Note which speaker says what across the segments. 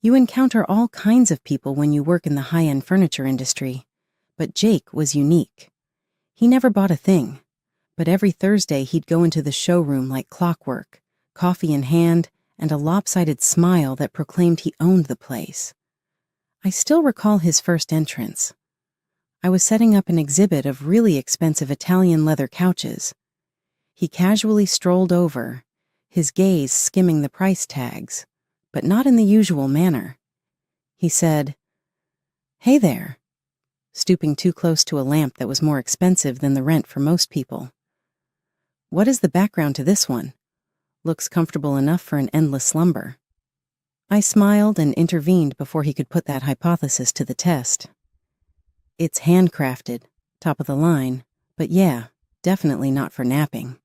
Speaker 1: You encounter all kinds of people when you work in the high-end furniture industry, but Jake was unique. He never bought a thing, but every Thursday he'd go into the showroom like clockwork, coffee in hand, and a lopsided smile that proclaimed he owned the place. I still recall his first entrance. I was setting up an exhibit of really expensive Italian leather couches. He casually strolled over, his gaze skimming the price tags, but not in the usual manner. He said, "Hey there," stooping too close to a lamp that was more expensive than the rent for most people. "What is the background to this one? Looks comfortable enough for an endless slumber." I smiled and intervened before he could put that hypothesis to the test. "It's handcrafted, top of the line, but yeah, definitely not for napping."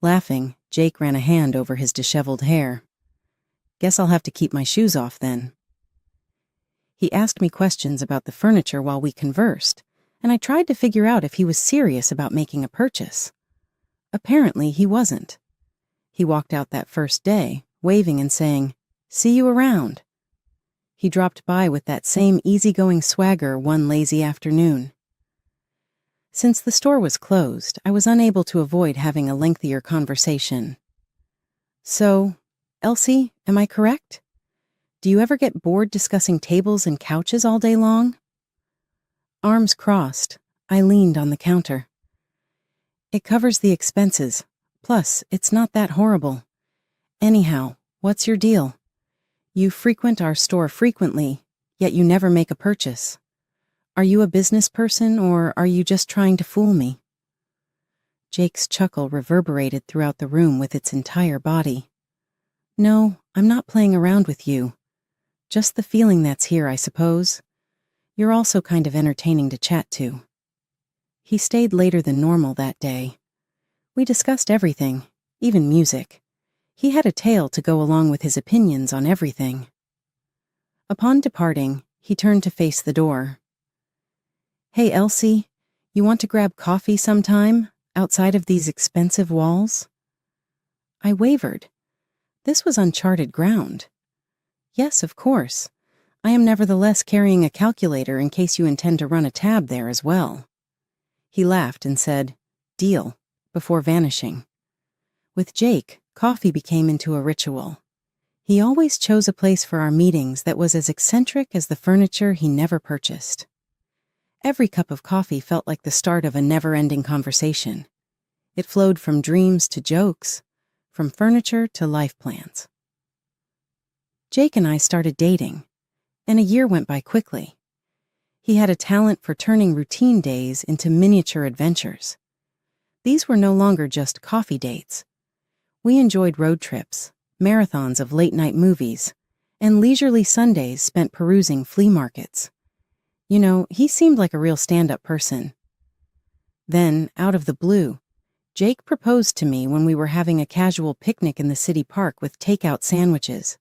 Speaker 1: Laughing, Jake ran a hand over his disheveled hair. "Guess I'll have to keep my shoes off then." He asked me questions about the furniture while we conversed, and I tried to figure out if he was serious about making a purchase. Apparently, he wasn't. He walked out that first day, waving and saying, "See you around." He dropped by with that same easygoing swagger one lazy afternoon. Since the store was closed, I was unable to avoid having a lengthier conversation. "So, Elsie, am I correct? Do you ever get bored discussing tables and couches all day long?" Arms crossed, I leaned on the counter. "It covers the expenses. Plus, it's not that horrible. Anyhow, what's your deal? You frequent our store frequently, yet you never make a purchase. Are you a business person, or are you just trying to fool me?" Jake's chuckle reverberated throughout the room with its entire body. "No, I'm not playing around with you. Just the feeling that's here, I suppose. You're also kind of entertaining to chat to." He stayed later than normal that day. We discussed everything, even music. He had a tale to go along with his opinions on everything. Upon departing, he turned to face the door. "Hey, Elsie, you want to grab coffee sometime, outside of these expensive walls?" I wavered. This was uncharted ground. "Yes, of course. I am nevertheless carrying a calculator in case you intend to run a tab there as well." He laughed and said, "Deal," before vanishing. With Jake, coffee became into a ritual. He always chose a place for our meetings that was as eccentric as the furniture he never purchased. Every cup of coffee felt like the start of a never-ending conversation. It flowed from dreams to jokes, from furniture to life plans. Jake and I started dating, and a year went by quickly. He had a talent for turning routine days into miniature adventures. These were no longer just coffee dates. We enjoyed road trips, marathons of late-night movies, and leisurely Sundays spent perusing flea markets. You know, he seemed like a real stand-up person. Then, out of the blue, Jake proposed to me when we were having a casual picnic in the city park with takeout sandwiches.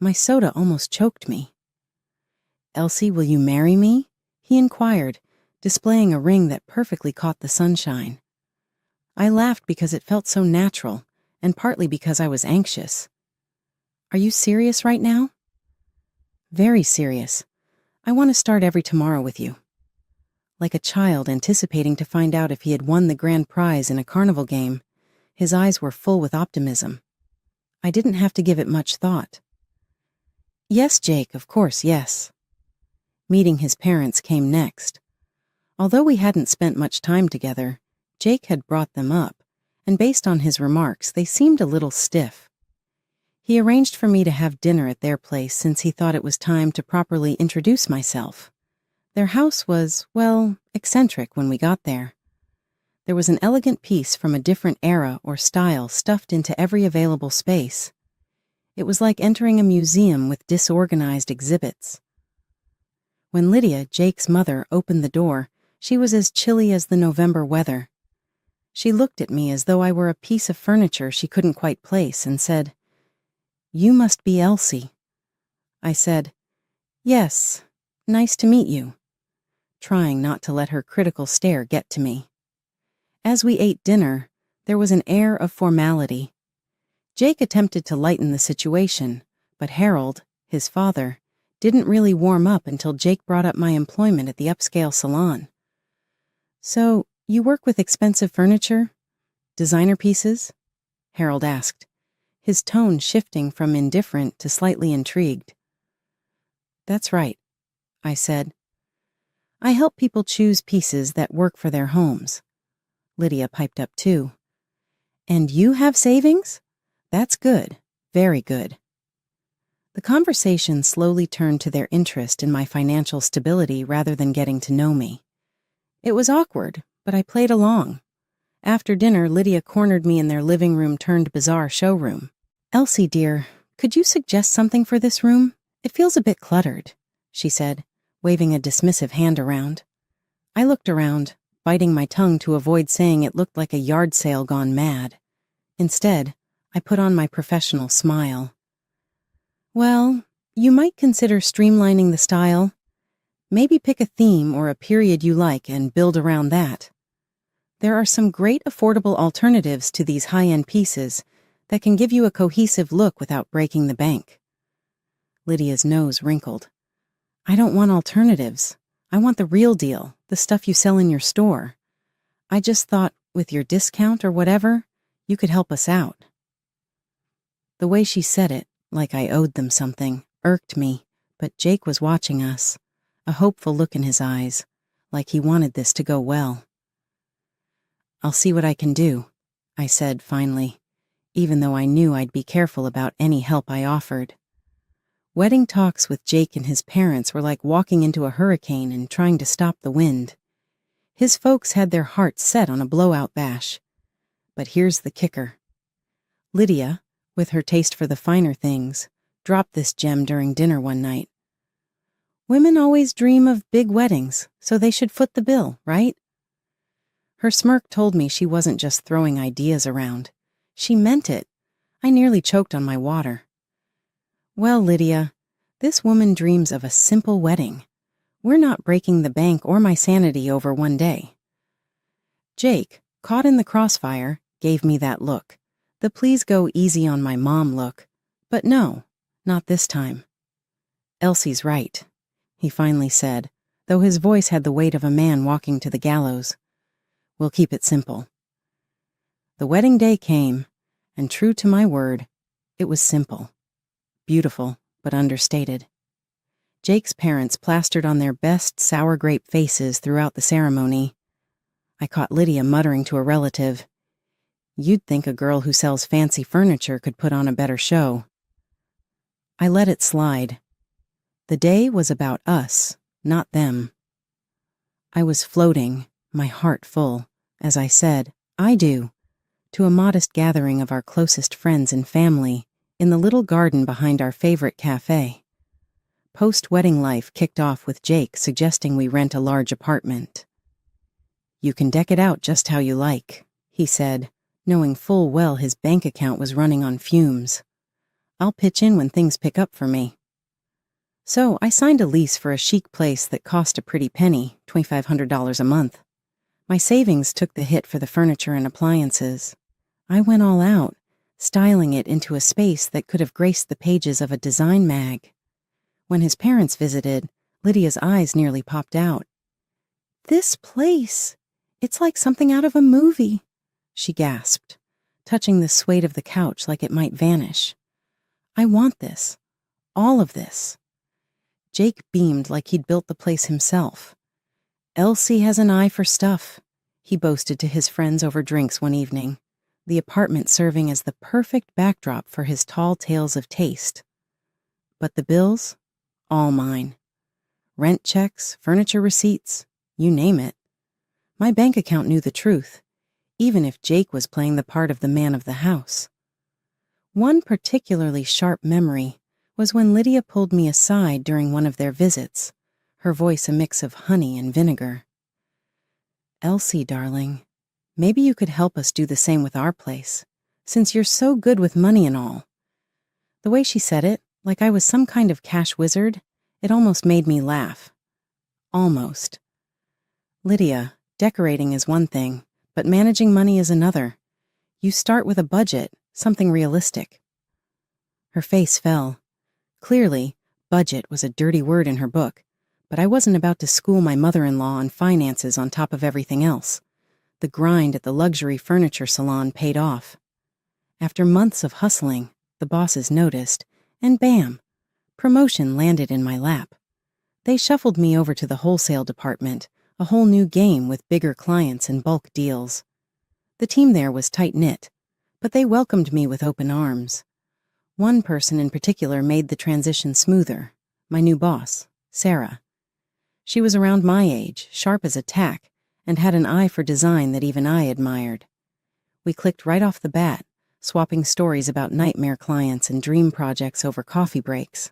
Speaker 1: My soda almost choked me. "Elsie, will you marry me?" he inquired, displaying a ring that perfectly caught the sunshine. I laughed because it felt so natural, and partly because I was anxious. "Are you serious right now?" "Very serious. I want to start every tomorrow with you." Like a child anticipating to find out if he had won the grand prize in a carnival game, his eyes were full with optimism. I didn't have to give it much thought. "Yes, Jake, of course, yes." Meeting his parents came next. Although we hadn't spent much time together, Jake had brought them up, and based on his remarks, they seemed a little stiff. He arranged for me to have dinner at their place since he thought it was time to properly introduce myself. Their house was, well, eccentric when we got there. There was an elegant piece from a different era or style stuffed into every available space. It was like entering a museum with disorganized exhibits. When Lydia, Jake's mother, opened the door, she was as chilly as the November weather. She looked at me as though I were a piece of furniture she couldn't quite place and said, "You must be Elsie." I said, "Yes, nice to meet you," trying not to let her critical stare get to me. As we ate dinner, there was an air of formality. Jake attempted to lighten the situation, but Harold, his father, didn't really warm up until Jake brought up my employment at the upscale salon. "So, you work with expensive furniture? Designer pieces?" Harold asked, his tone shifting from indifferent to slightly intrigued. "That's right," I said. "I help people choose pieces that work for their homes." Lydia piped up too. "And you have savings? That's good, very good." The conversation slowly turned to their interest in my financial stability rather than getting to know me. It was awkward, but I played along. After dinner, Lydia cornered me in their living room turned bazaar showroom. "Elsie, dear, could you suggest something for this room? It feels a bit cluttered," she said, waving a dismissive hand around. I looked around, biting my tongue to avoid saying it looked like a yard sale gone mad. Instead, I put on my professional smile. "Well, you might consider streamlining the style. Maybe pick a theme or a period you like and build around that. There are some great affordable alternatives to these high-end pieces that can give you a cohesive look without breaking the bank." Lydia's nose wrinkled. "I don't want alternatives. I want the real deal, the stuff you sell in your store. I just thought, with your discount or whatever, you could help us out." The way she said it, like I owed them something, irked me, but Jake was watching us, a hopeful look in his eyes, like he wanted this to go well. "I'll see what I can do," I said finally, even though I knew I'd be careful about any help I offered. Wedding talks with Jake and his parents were like walking into a hurricane and trying to stop the wind. His folks had their hearts set on a blowout bash. But here's the kicker. Lydia, with her taste for the finer things, dropped this gem during dinner one night. "Women always dream of big weddings, so they should foot the bill, right?" Her smirk told me she wasn't just throwing ideas around. She meant it. I nearly choked on my water. "Well, Lydia, this woman dreams of a simple wedding. We're not breaking the bank or my sanity over one day." Jake, caught in the crossfire, gave me that look. The please go easy on my mom look. But no, not this time. "Elsie's right," he finally said, though his voice had the weight of a man walking to the gallows. "We'll keep it simple." The wedding day came, and true to my word, it was simple. Beautiful, but understated. Jake's parents plastered on their best sour grape faces throughout the ceremony. I caught Lydia muttering to a relative, "You'd think a girl who sells fancy furniture could put on a better show." I let it slide. The day was about us, not them. I was floating, my heart full, as I said, "I do," to a modest gathering of our closest friends and family in the little garden behind our favorite cafe. Post-wedding life kicked off with Jake suggesting we rent a large apartment. "You can deck it out just how you like," he said, knowing full well his bank account was running on fumes. "I'll pitch in when things pick up for me." So I signed a lease for a chic place that cost a pretty penny, $2,500 a month. My savings took the hit for the furniture and appliances. I went all out, styling it into a space that could have graced the pages of a design mag. When his parents visited, Lydia's eyes nearly popped out. "This place! It's like something out of a movie," she gasped, touching the suede of the couch like it might vanish. "I want this. All of this." Jake beamed like he'd built the place himself. "Elsie has an eye for stuff," he boasted to his friends over drinks one evening, the apartment serving as the perfect backdrop for his tall tales of taste. But the bills? All mine. Rent checks, furniture receipts, you name it. My bank account knew the truth, even if Jake was playing the part of the man of the house. One particularly sharp memory was when Lydia pulled me aside during one of their visits, her voice a mix of honey and vinegar. "Elsie, darling, maybe you could help us do the same with our place, since you're so good with money and all." The way she said it, like I was some kind of cash wizard, it almost made me laugh. Almost. "Lydia, decorating is one thing, but managing money is another. You start with a budget, something realistic." Her face fell. Clearly, Budget was a dirty word in her book, but I wasn't about to school my mother-in-law on finances on top of everything else. The grind at the luxury furniture salon paid off. After months of hustling, the bosses noticed, and bam, promotion landed in my lap. They shuffled me over to the wholesale department, a whole new game with bigger clients and bulk deals. The team there was tight-knit, but they welcomed me with open arms. One person in particular made the transition smoother, my new boss, Sarah. She was around my age, sharp as a tack, and had an eye for design that even I admired. We clicked right off the bat, swapping stories about nightmare clients and dream projects over coffee breaks.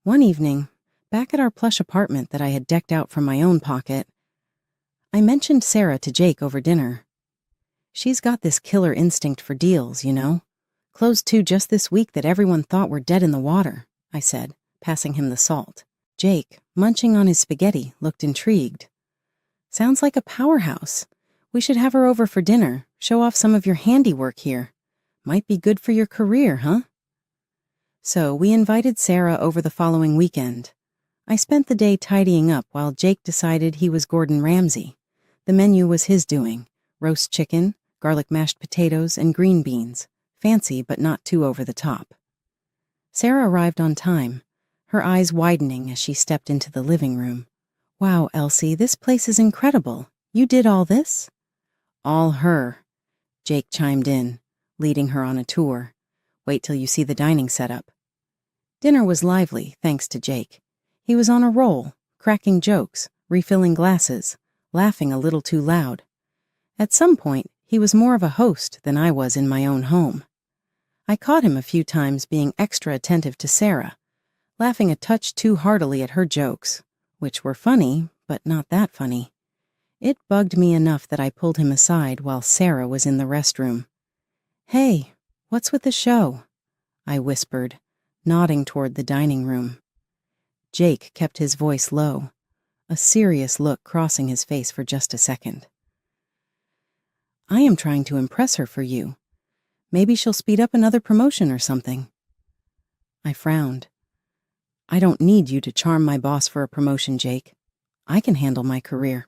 Speaker 1: One evening, back at our plush apartment that I had decked out from my own pocket, I mentioned Sarah to Jake over dinner. She's got this killer instinct for deals, you know. Closed two just this week that everyone thought were dead in the water, I said, passing him the salt. Jake, munching on his spaghetti, looked intrigued. Sounds like a powerhouse. We should have her over for dinner, show off some of your handiwork here. Might be good for your career, huh? So we invited Sarah over the following weekend. I spent the day tidying up while Jake decided he was Gordon Ramsay. The menu was his doing: roast chicken, garlic mashed potatoes, and green beans. Fancy, but not too over the top. Sarah arrived on time, her eyes widening as she stepped into the living room. Wow, Elsie, this place is incredible. You did all this? All her, Jake chimed in, leading her on a tour. Wait till you see the dining setup. Dinner was lively, thanks to Jake. He was on a roll, cracking jokes, refilling glasses, laughing a little too loud. At some point, he was more of a host than I was in my own home. I caught him a few times being extra attentive to Sarah, laughing a touch too heartily at her jokes, which were funny, but not that funny. It bugged me enough that I pulled him aside while Sarah was in the restroom. Hey, what's with the show? I whispered, nodding toward the dining room. Jake kept his voice low, a serious look crossing his face for just a second. I am trying to impress her for you. Maybe she'll speed up another promotion or something. I frowned. I don't need you to charm my boss for a promotion, Jake. I can handle my career.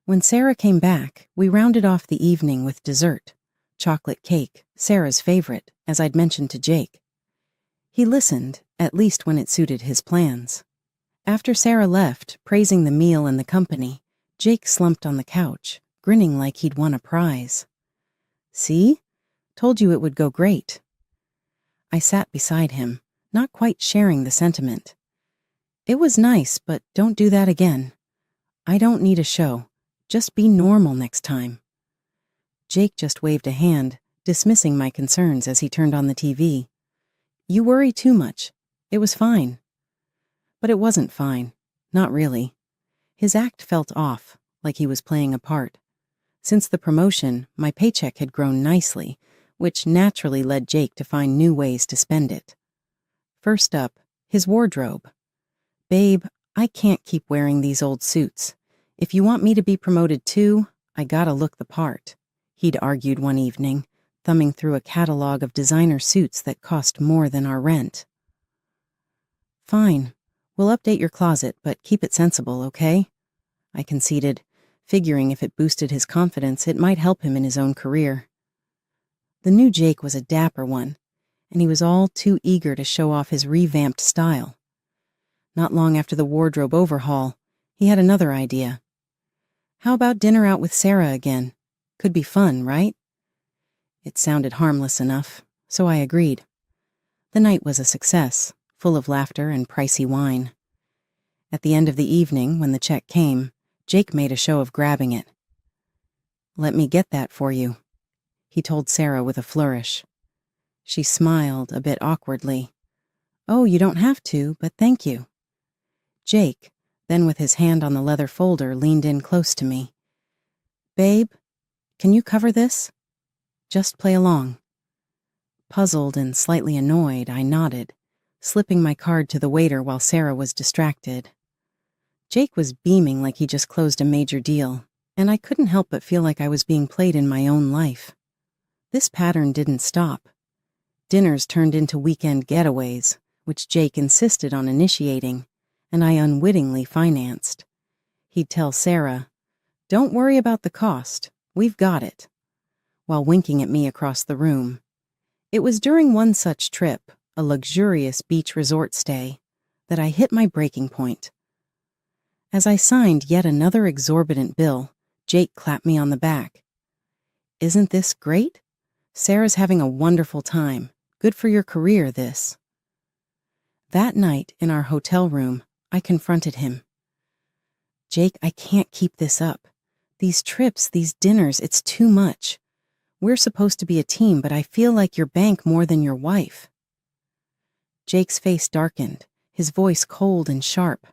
Speaker 1: When Sarah came back, we rounded off the evening with dessert, chocolate cake, Sarah's favorite, as I'd mentioned to Jake. He listened, at least when it suited his plans. After Sarah left, praising the meal and the company, Jake slumped on the couch, grinning like he'd won a prize. See? Told you it would go great. I sat beside him, not quite sharing the sentiment. It was nice, but don't do that again. I don't need a show. Just be normal next time. Jake just waved a hand, dismissing my concerns as he turned on the TV. You worry too much. It was fine. But it wasn't fine. Not really. His act felt off, like he was playing a part. Since the promotion, my paycheck had grown nicely, which naturally led Jake to find new ways to spend it. First up, his wardrobe. Babe, I can't keep wearing these old suits. If you want me to be promoted too, I gotta look the part, he'd argued one evening, thumbing through a catalog of designer suits that cost more than our rent. Fine, we'll update your closet, but keep it sensible, okay? I conceded, figuring if it boosted his confidence, it might help him in his own career. The new Jake was a dapper one, and he was all too eager to show off his revamped style. Not long after the wardrobe overhaul, he had another idea. How about dinner out with Sarah again? Could be fun, right? It sounded harmless enough, so I agreed. The night was a success, full of laughter and pricey wine. At the end of the evening, when the check came, Jake made a show of grabbing it. Let me get that for you, he told Sarah with a flourish. She smiled a bit awkwardly. Oh, you don't have to, but thank you. Jake, then with his hand on the leather folder, leaned in close to me. Babe, can you cover this? Just play along. Puzzled and slightly annoyed, I nodded, slipping my card to the waiter while Sarah was distracted. Jake was beaming like he just closed a major deal, and I couldn't help but feel like I was being played in my own life. This pattern didn't stop. Dinners turned into weekend getaways, which Jake insisted on initiating, and I unwittingly financed. He'd tell Sarah, "Don't worry about the cost, we've got it," while winking at me across the room. It was during one such trip, a luxurious beach resort stay, that I hit my breaking point. As I signed yet another exorbitant bill, Jake clapped me on the back. "Isn't this great? Sarah's having a wonderful time. Good for your career, this." That night, in our hotel room, I confronted him. "Jake, I can't keep this up. These trips, these dinners, it's too much. We're supposed to be a team, but I feel like your bank more than your wife." Jake's face darkened, his voice cold and sharp.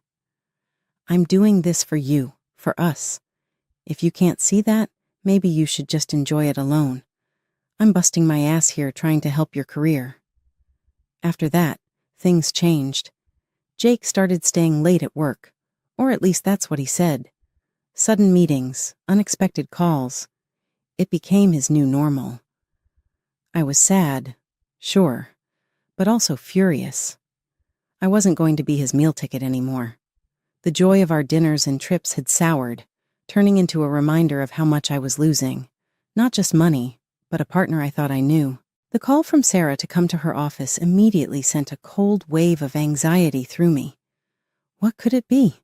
Speaker 1: "I'm doing this for you, for us. If you can't see that, maybe you should just enjoy it alone. I'm busting my ass here trying to help your career." After that, things changed. Jake started staying late at work, or at least that's what he said. Sudden meetings, unexpected calls. It became his new normal. I was sad, sure, but also furious. I wasn't going to be his meal ticket anymore. The joy of our dinners and trips had soured, turning into a reminder of how much I was losing. Not just money, but a partner I thought I knew. The call from Sarah to come to her office immediately sent a cold wave of anxiety through me. What could it be?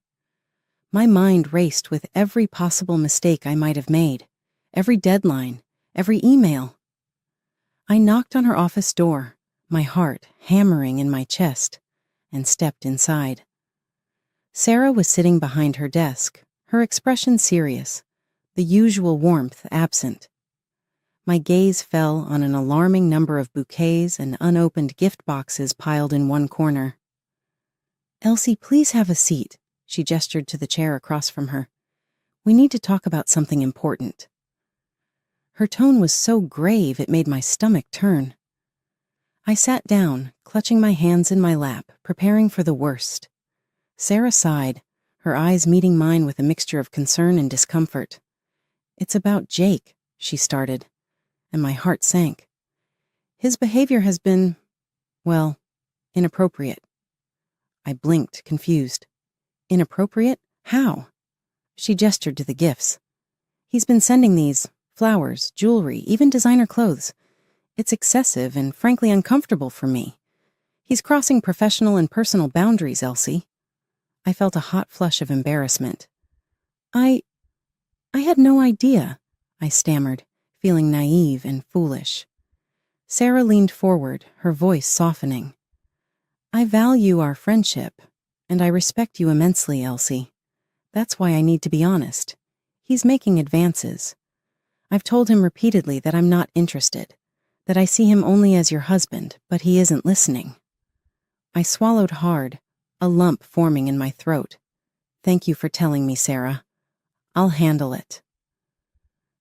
Speaker 1: My mind raced with every possible mistake I might have made, every deadline, every email. I knocked on her office door, my heart hammering in my chest, and stepped inside. Sarah was sitting behind her desk, her expression serious, the usual warmth absent. My gaze fell on an alarming number of bouquets and unopened gift boxes piled in one corner. "Elsie, please have a seat," she gestured to the chair across from her. "We need to talk about something important." Her tone was so grave it made my stomach turn. I sat down, clutching my hands in my lap, preparing for the worst. Sarah sighed, her eyes meeting mine with a mixture of concern and discomfort. "It's about Jake," she started, and my heart sank. "His behavior has been, well, inappropriate." I blinked, confused. "Inappropriate? How?" She gestured to the gifts. "He's been sending these flowers, jewelry, even designer clothes. It's excessive and frankly uncomfortable for me. He's crossing professional and personal boundaries, Elsie." I felt a hot flush of embarrassment. I had no idea," I stammered, feeling naive and foolish. Sarah leaned forward, her voice softening. "I value our friendship, and I respect you immensely, Elsie. That's why I need to be honest. He's making advances. I've told him repeatedly that I'm not interested, that I see him only as your husband, but he isn't listening." I swallowed hard, a lump forming in my throat. "Thank you for telling me, Sarah. I'll handle it."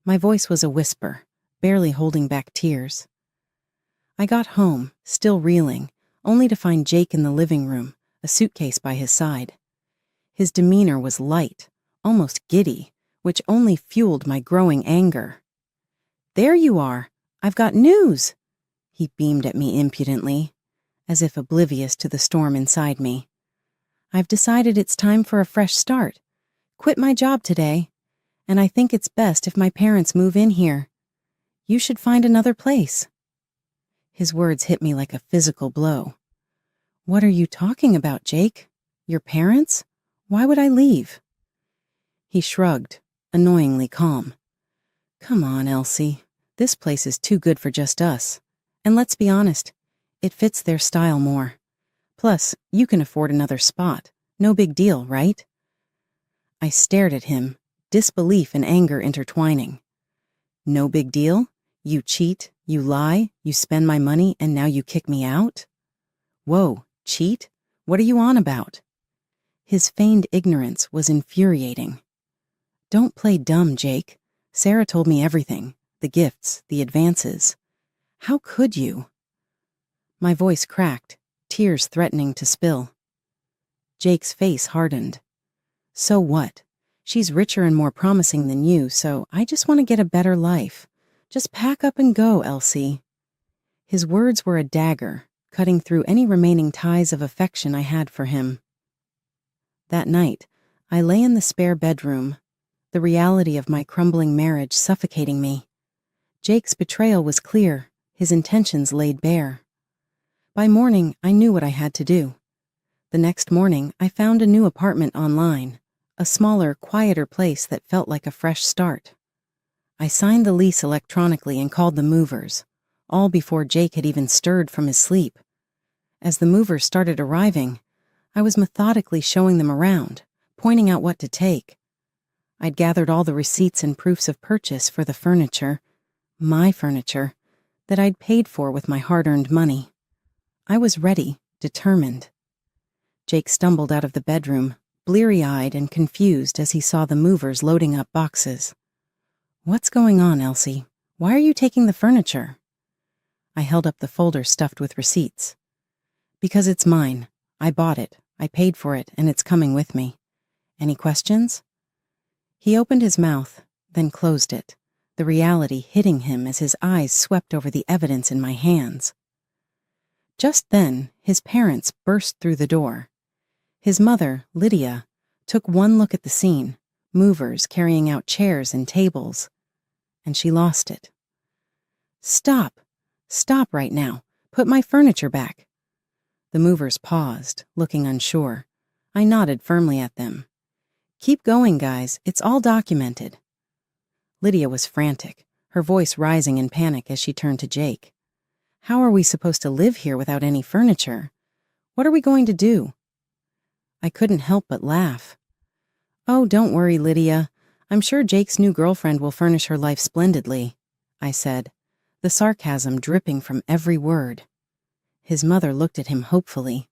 Speaker 1: My voice was a whisper, barely holding back tears. I got home, still reeling, only to find Jake in the living room, a suitcase by his side. His demeanor was light, almost giddy, which only fueled my growing anger. "There you are! I've got news!" He beamed at me impudently, as if oblivious to the storm inside me. "I've decided it's time for a fresh start. Quit my job today, and I think it's best if my parents move in here. You should find another place." His words hit me like a physical blow. "What are you talking about, Jake? Your parents? Why would I leave?" He shrugged, annoyingly calm. "Come on, Elsie. This place is too good for just us. And let's be honest, it fits their style more. Plus, you can afford another spot. No big deal, right?" I stared at him, disbelief and anger intertwining. "No big deal? You cheat, you lie, you spend my money, and now you kick me out? Whoa, cheat? What are you on about?" His feigned ignorance was infuriating. "Don't play dumb, Jake. Sarah told me everything, the gifts, the advances. How could you?" My voice cracked, tears threatening to spill. Jake's face hardened. "So what? She's richer and more promising than you, so I just want to get a better life. Just pack up and go, Elsie." His words were a dagger, cutting through any remaining ties of affection I had for him. That night, I lay in the spare bedroom, the reality of my crumbling marriage suffocating me. Jake's betrayal was clear, his intentions laid bare. By morning, I knew what I had to do. The next morning, I found a new apartment online, a smaller, quieter place that felt like a fresh start. I signed the lease electronically and called the movers, all before Jake had even stirred from his sleep. As the movers started arriving, I was methodically showing them around, pointing out what to take. I'd gathered all the receipts and proofs of purchase for the furniture, my furniture, that I'd paid for with my hard-earned money. I was ready, determined. Jake stumbled out of the bedroom, bleary-eyed and confused as he saw the movers loading up boxes. "What's going on, Elsie? Why are you taking the furniture?" I held up the folder stuffed with receipts. "Because it's mine. I bought it, I paid for it, and it's coming with me. Any questions?" He opened his mouth, then closed it, the reality hitting him as his eyes swept over the evidence in my hands. Just then, his parents burst through the door. His mother, Lydia, took one look at the scene, movers carrying out chairs and tables, and she lost it. "Stop! Stop right now! Put my furniture back!" The movers paused, looking unsure. I nodded firmly at them. "Keep going, guys. It's all documented." Lydia was frantic, her voice rising in panic as she turned to Jake. "How are we supposed to live here without any furniture? What are we going to do?" I couldn't help but laugh. "Oh, don't worry, Lydia. I'm sure Jake's new girlfriend will furnish her life splendidly," I said, the sarcasm dripping from every word. His mother looked at him hopefully,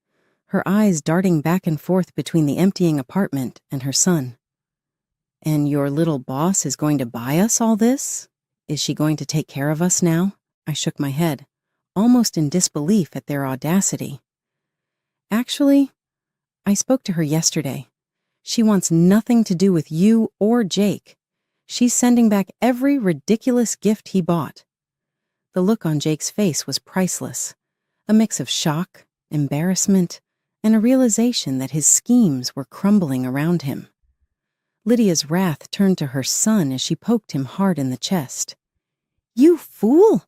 Speaker 1: her eyes darting back and forth between the emptying apartment and her son. "And your little boss is going to buy us all this? Is she going to take care of us now?" I shook my head, almost in disbelief at their audacity. "Actually, I spoke to her yesterday. She wants nothing to do with you or Jake. She's sending back every ridiculous gift he bought." The look on Jake's face was priceless, a mix of shock, embarrassment, and a realization that his schemes were crumbling around him. Lydia's wrath turned to her son as she poked him hard in the chest. "You fool!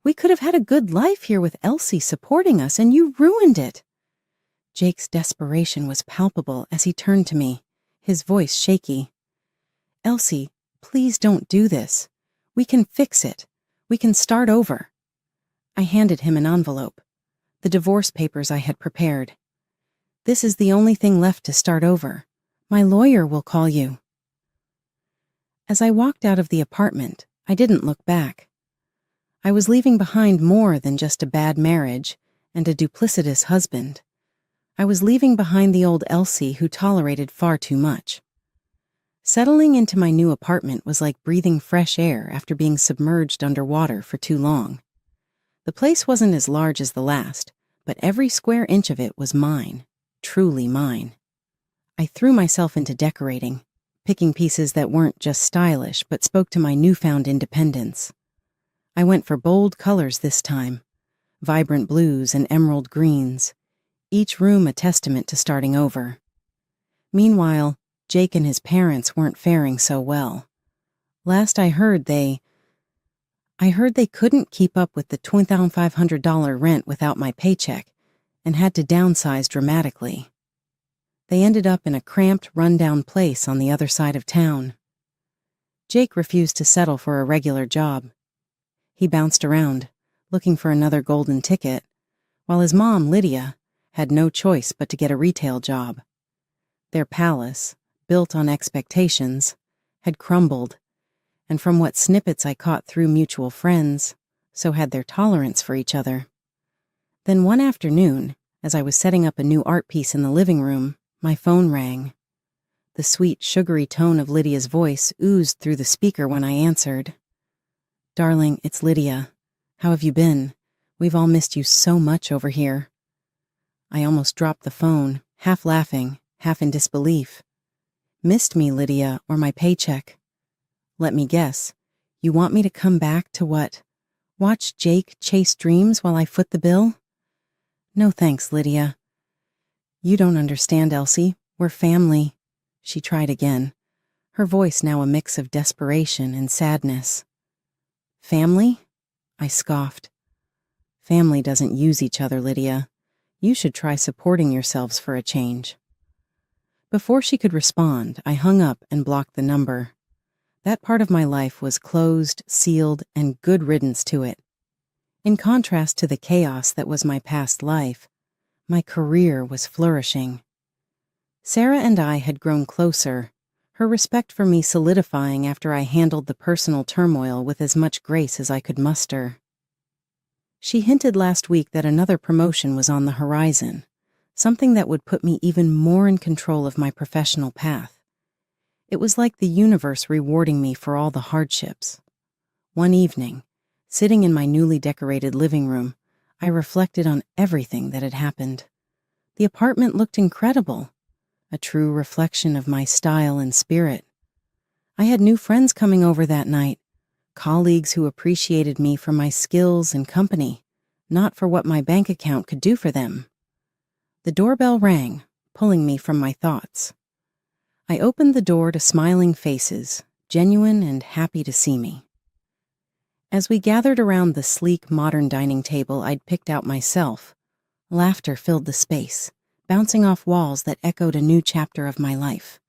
Speaker 1: We could have had a good life here with Elsie supporting us, and you ruined it." Jake's desperation was palpable as he turned to me, his voice shaky. "Elsie, please don't do this. We can fix it. We can start over." I handed him an envelope, the divorce papers I had prepared. "This is the only thing left to start over. My lawyer will call you." As I walked out of the apartment, I didn't look back. I was leaving behind more than just a bad marriage and a duplicitous husband. I was leaving behind the old Elsie who tolerated far too much. Settling into my new apartment was like breathing fresh air after being submerged underwater for too long. The place wasn't as large as the last, but every square inch of it was mine, truly mine. I threw myself into decorating, picking pieces that weren't just stylish but spoke to my newfound independence. I went for bold colors this time, vibrant blues and emerald greens, each room a testament to starting over. Meanwhile, Jake and his parents weren't faring so well. Last I heard they couldn't keep up with the $2,500 rent without my paycheck and had to downsize dramatically. They ended up in a cramped, run-down place on the other side of town. Jake refused to settle for a regular job. He bounced around, looking for another golden ticket, while his mom, Lydia, had no choice but to get a retail job. Their palace, built on expectations, had crumbled, and from what snippets I caught through mutual friends, so had their tolerance for each other. Then one afternoon, as I was setting up a new art piece in the living room, my phone rang. The sweet, sugary tone of Lydia's voice oozed through the speaker when I answered. "Darling, it's Lydia. How have you been? We've all missed you so much over here." I almost dropped the phone, half laughing, half in disbelief. "Missed me, Lydia, or my paycheck?" "Let me guess. You want me to come back to what? Watch Jake chase dreams while I foot the bill?" No thanks, Lydia. You don't understand, Elsie. We're family. She tried again, her voice now a mix of desperation and sadness. Family? I scoffed. Family doesn't use each other, Lydia. You should try supporting yourselves for a change. Before she could respond, I hung up and blocked the number. That part of my life was closed, sealed, and good riddance to it. In contrast to the chaos that was my past life, my career was flourishing. Sarah and I had grown closer, her respect for me solidifying after I handled the personal turmoil with as much grace as I could muster. She hinted last week that another promotion was on the horizon, something that would put me even more in control of my professional path. It was like the universe rewarding me for all the hardships. One evening, sitting in my newly decorated living room, I reflected on everything that had happened. The apartment looked incredible, a true reflection of my style and spirit. I had new friends coming over that night, colleagues who appreciated me for my skills and company, not for what my bank account could do for them. The doorbell rang, pulling me from my thoughts. I opened the door to smiling faces, genuine and happy to see me. As we gathered around the sleek, modern dining table I'd picked out myself, laughter filled the space, bouncing off walls that echoed a new chapter of my life.